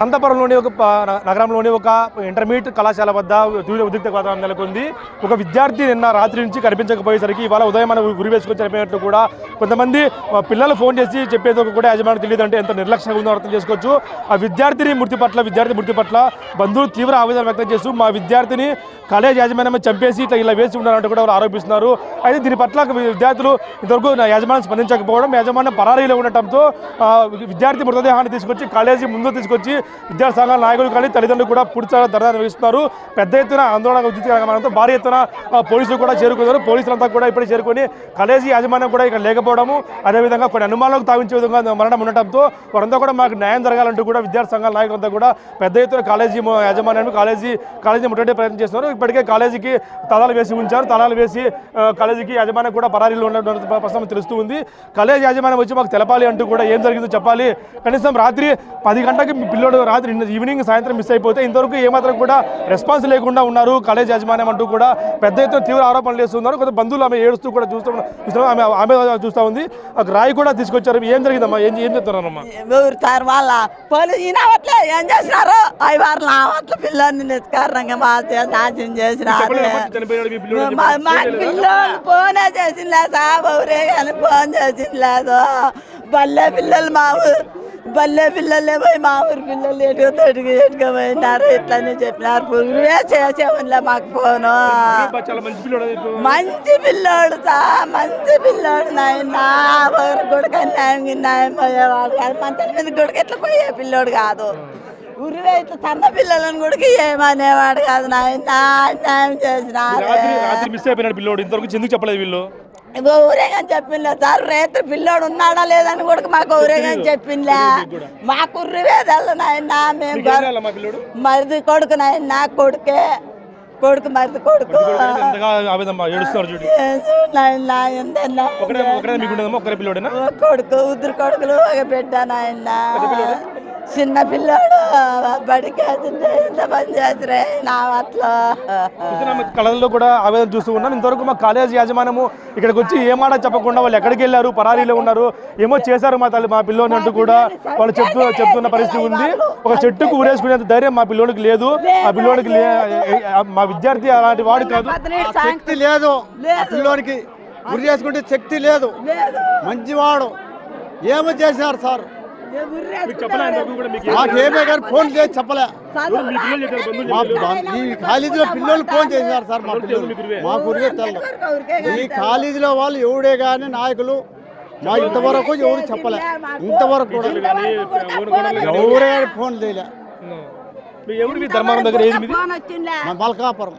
అనంతపురంలోని నగరంలోని ఒక ఇంటర్మీడియట్ కళాశాల వద్ద ఉద్రిక్త వాతావరణం నెలకొంది. ఒక విద్యార్థి నిన్న రాత్రి నుంచి కనిపించకపోయేసరికి ఇవాళ ఉదయం గురి వేసుకొని చనిపోయినట్లు కూడా కొంతమంది పిల్లలు ఫోన్ చేసి చెప్పేందుకు కూడా యజమాని తెలియదు అంటే ఎంత నిర్లక్ష్యంగా ఉందో అర్థం చేసుకోవచ్చు. ఆ విద్యార్థి మృతి పట్ల బంధువులు తీవ్ర ఆవేదన వ్యక్తం చేస్తూ మా విద్యార్థిని కాలేజ్ యాజమాన్యం చంపేసి ఇలా వేసి ఉన్నారంటూ కూడా వారు ఆరోపిస్తున్నారు. అయితే దీని పట్ల విద్యార్థులు ఇంతవరకు యాజమాన్యం స్పందించకపోవడం, యాజమాన్యం పరారీలో ఉండటంతో విద్యార్థి మృతదేహాన్ని తీసుకొచ్చి కాలేజీ ముందు తీసుకొచ్చి విద్యార్థి సంఘాల నాయకులు కానీ తల్లిదండ్రులు కూడా పూర్తి ధర్నా నిర్వహిస్తున్నారు. పెద్ద ఎత్తున ఆందోళన ఉద్రిక్తంతో భారీ ఎత్తున పోలీసులు కూడా చేరుకున్నారు. పోలీసులంతా కూడా ఇప్పుడే చేరుకొని కాలేజీ యాజమాన్యం కూడా ఇక్కడ లేకపోవడము, అదేవిధంగా కొన్ని అనుమానాలకు తావించే విధంగా మరణం ఉండటంతో వారంతా కూడా మాకు న్యాయం జరగాలంటూ కూడా విద్యార్థి సంఘాల నాయకులంతా కూడా పెద్ద ఎత్తున కాలేజీ యాజమాన్యాన్ని కాలేజీ ముట్టడే ప్రయత్నం చేస్తున్నారు. ఇప్పటికే కాలేజీకి తాళాలు వేసి ఉంచారు. తాళాలు వేసి కాలేజీకి యాజమాన్యం కూడా పరారీలో ఉన్న ప్రస్తుతం తెలుస్తూ ఉంది. కాలేజీ యాజమాన్యం వచ్చి మాకు తెలపాలి అంటూ కూడా ఏం జరిగిందో చెప్పాలి. కనీసం రాత్రి 10 గంటలకి పిల్లోడు రాత్రి ఈవినింగ్ సాయంత్రం మిస్ అయిపోతే ఇంతవరకు ఏమాత్రం కూడా రెస్పాన్స్ లేకుండా ఉన్నారు కాలేజ్ యాజమాన్యం అంటూ కూడా పెద్ద ఎత్తున తీవ్ర ఆరోపణలు చేస్తున్నారు. కొంత బంధువులు ఆమె ఏడుస్తూ కూడా ఆమె చూస్తూ ఉంది. రాయి కూడా తీసుకొచ్చారు. ఏం జరిగిందమ్మా? ఏం చెప్తున్నారమ్మా? వాళ్ళ ఏం చేసినారు? పిల్లల్ని నిష్కారణంగా నాశనం చేసినారు. పిల్లలు ఫోనే చేసింది ఊరే కానీ ఫోన్ చేసింది లేదు. బల్లే పిల్లలే పోయి మా ఊరి పిల్లలు ఎటుగా పోయినారు. ఇట్లనే చెప్పినారు. పురుగువే చేసేమనిలే మాకు ఫోను. మంచి పిల్లోడు మంచి పిల్లోడు నాయన. ఊరి గుడికి న్యాయం పోయేవాడు కాదు. మంచి మీద గుడికి ఎట్లా పోయే పిల్లోడు కాదు. ఊరివే ఇట్లా సన్న పిల్లలను గుడికి ఏమనేవాడు కాదు నాయన. న్యాయం చేసినారు. పిల్లోడు ఇంతవరకు ఎందుకు చెప్పలేదు వీళ్ళు? ఊరేగా చెప్పిందా సార్? రేత్రి పిల్లోడు ఉన్నాడా లేదని కూడా మాకు ఊరేగా చెప్పిందా? మా కుర్రివేదాలు నాయన. మేము మరిది కొడుకు నాయన. కొడుకు మరిది కొడుకు కొడుకు ఉద్దరు కొడుకులు ఒక బిడ్డ నాయన. చిన్న పిల్లోడు బడికి ఎంత పని చేసిరే నా అట్లా కళల్లో కూడా ఆవేదన చూస్తూ ఉన్నాం. ఇంతవరకు మా కాలేజ్ యాజమాన్యము ఇక్కడికి వచ్చి ఏమాట చెప్పకుండా వాళ్ళు ఎక్కడికి వెళ్ళారు, పరారీలో ఉన్నారు, ఏమో చేశారు మా పిల్లోని అంటూ కూడా వాళ్ళు చెప్తున్న పరిస్థితి ఉంది. ఒక చెట్టుకు ఊరేసుకునేంత ధైర్యం మా పిల్లోనికి లేదు. ఆ పిల్లోనికి మా విద్యార్థి అలాంటి వాడు కాదు. శక్తి లేదు పిల్లోనికి. గురి చేసుకుంటే శక్తి లేదు. మంచివాడు. ఏమో చేశారు సార్? మాకేమే కానీ ఫోన్ చేసి చెప్పలే. ఈ కాలేజీలో పిల్లలు ఫోన్ చేశారు సార్. మా పిల్లలు మా గురిగా తెల్ల. ఈ కాలేజీలో వాళ్ళు ఎవడే కానీ నాయకులు మా ఇంతవరకు ఎవరు చెప్పలే. ఇంతవరకు కూడా ఎవరే ఫోన్ చేయలే. ధర్మవరం దగ్గర మల్కాపురం.